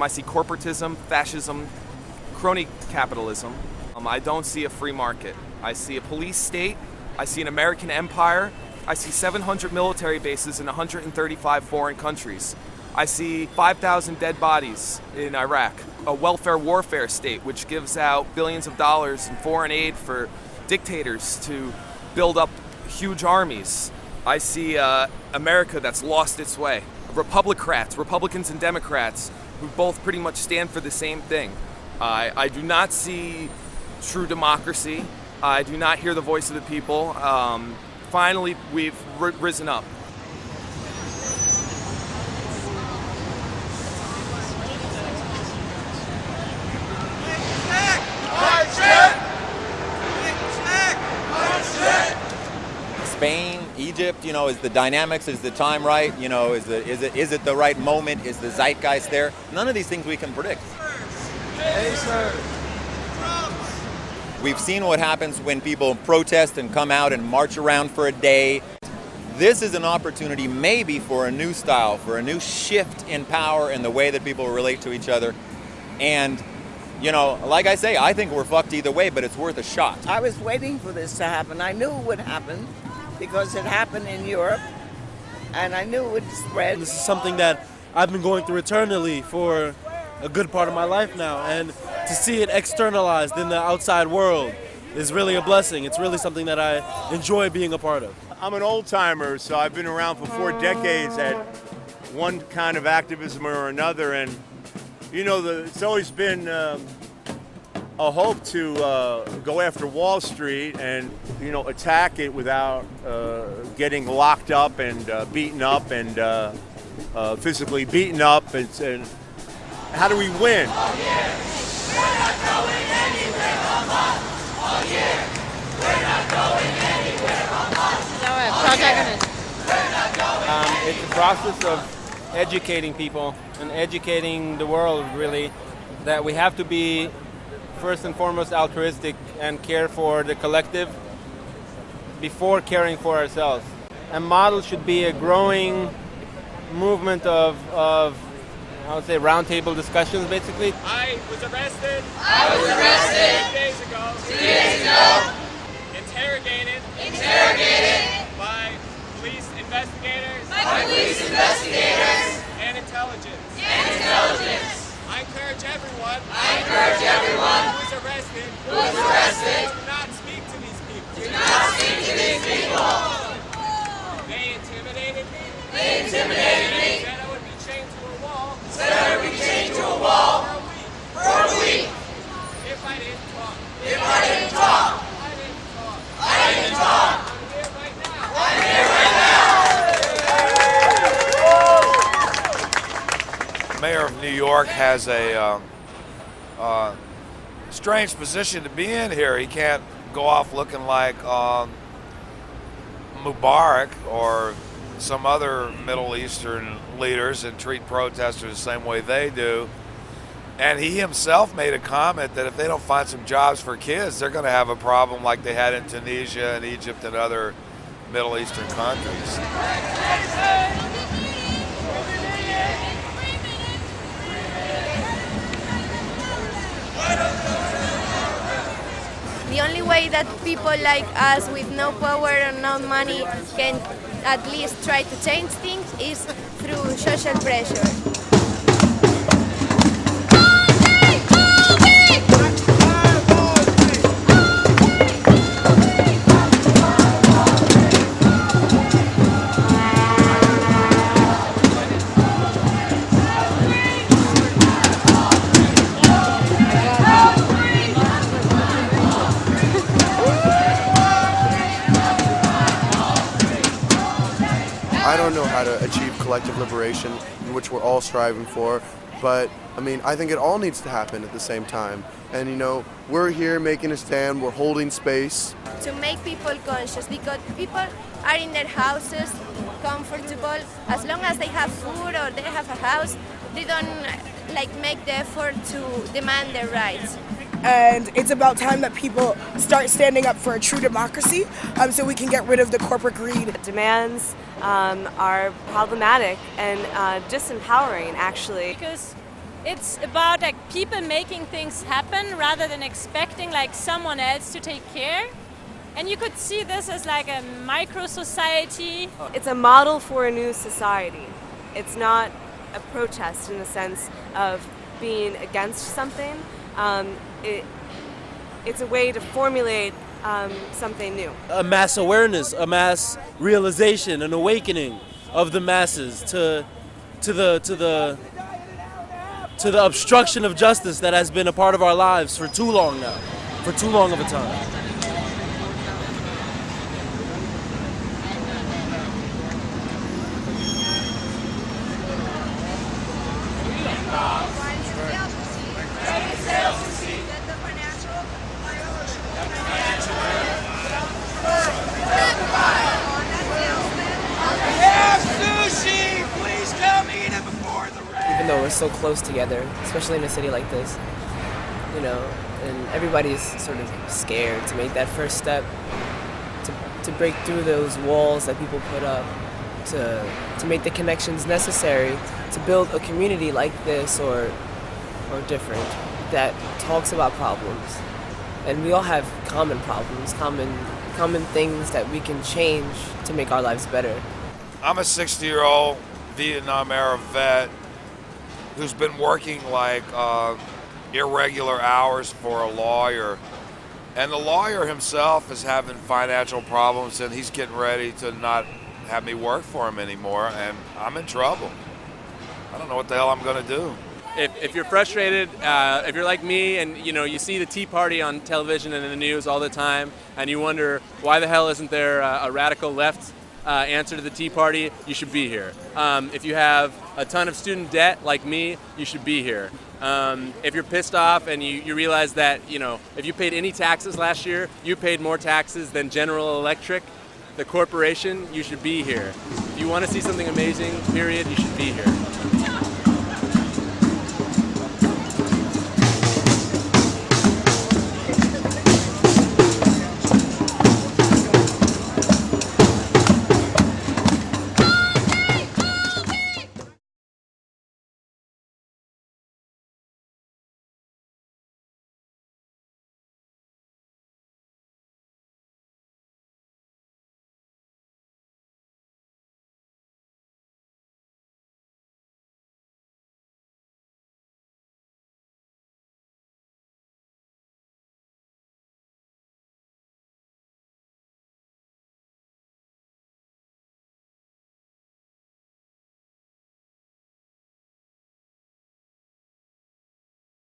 I see corporatism, fascism, crony capitalism. I don't see a free market. I see a police state. I see an American empire. I see 700 military bases in 135 foreign countries. I see 5,000 dead bodies in Iraq. A welfare warfare state which gives out billions of dollars in foreign aid for dictators to build up huge armies. I see America that's lost its way. Republicans and Democrats, who both pretty much stand for the same thing. I do not see true democracy. I do not hear the voice of the people. Finally, we've risen up. Spain, Egypt, is the dynamics, is the time right? Is it the right moment? Is the zeitgeist there? None of these things we can predict. Hey, sir. We've seen what happens when people protest and come out and march around for a day. This is an opportunity maybe for a new style, for a new shift in power and the way that people relate to each other. And, like I say, I think we're fucked either way, but it's worth a shot. I was waiting for this to happen. I knew it would happen because it happened in Europe, and I knew it would spread. This is something that I've been going through eternally for a good part of my life now, and to see it externalized in the outside world is really a blessing. It's really something that I enjoy being a part of. I'm an old-timer, so I've been around for 4 decades at one kind of activism or another, and it's always been a hope to go after Wall Street and attack it without getting locked up and beaten up and physically beaten up. And how do we win? Oh yeah, we're not going anywhere, Hamas. Oh yeah, we're not going anywhere, Hamas. It's a process of educating people and educating the world, really, that we have to be first and foremost altruistic and care for the collective before caring for ourselves. A model should be a growing movement of I would say roundtable discussions, basically. I was arrested 2 days ago. Interrogated by police investigators and intelligence. I encourage everyone who is arrested to not speak to these people. They intimidated me. Said I would be chained to a wall. For a week. If I didn't talk. I didn't talk. I'm here right now. Mayor of New York has a strange position to be in here. He can't go off looking like Mubarak or some other Middle Eastern leaders and treat protesters the same way they do. And he himself made a comment that if they don't find some jobs for kids, they're going to have a problem like they had in Tunisia and Egypt and other Middle Eastern countries. The only way that people like us with no power and no money can at least try to change things is through social pressure. I don't know how to achieve collective liberation, which we're all striving for, but I think it all needs to happen at the same time. And we're here making a stand, we're holding space. To make people conscious, because people are in their houses, comfortable, as long as they have food or they have a house, they don't make the effort to demand their rights. And it's about time that people start standing up for a true democracy so we can get rid of the corporate greed. Demands are problematic and disempowering, actually. Because It's about like people making things happen rather than expecting like someone else to take care. And you could see this as like a micro society. It's a model for a new society. It's not a protest in the sense of being against something. It's a way to formulate something new. A mass awareness, a mass realization, an awakening of the masses to the obstruction of justice that has been a part of our lives for too long now, for too long of a time. Even though we're so close together, especially in a city like this, you know, and everybody's sort of scared to make that first step, to break through those walls that people put up, to make the connections necessary to build a community like this or different that talks about problems. And we all have common problems, common things that we can change to make our lives better. I'm a 60-year-old Vietnam-era vet who's been working like irregular hours for a lawyer. And the lawyer himself is having financial problems, and he's getting ready to not have me work for him anymore, and I'm in trouble. I don't know what the hell I'm going to do. If you're frustrated, if you're like me and you see the Tea Party on television and in the news all the time, and you wonder why the hell isn't there a radical left answer to the Tea Party, you should be here. If you have a ton of student debt like me, you should be here. If you're pissed off and you realize that if you paid any taxes last year, you paid more taxes than General Electric, the corporation, you should be here. If you want to see something amazing, period, you should be here.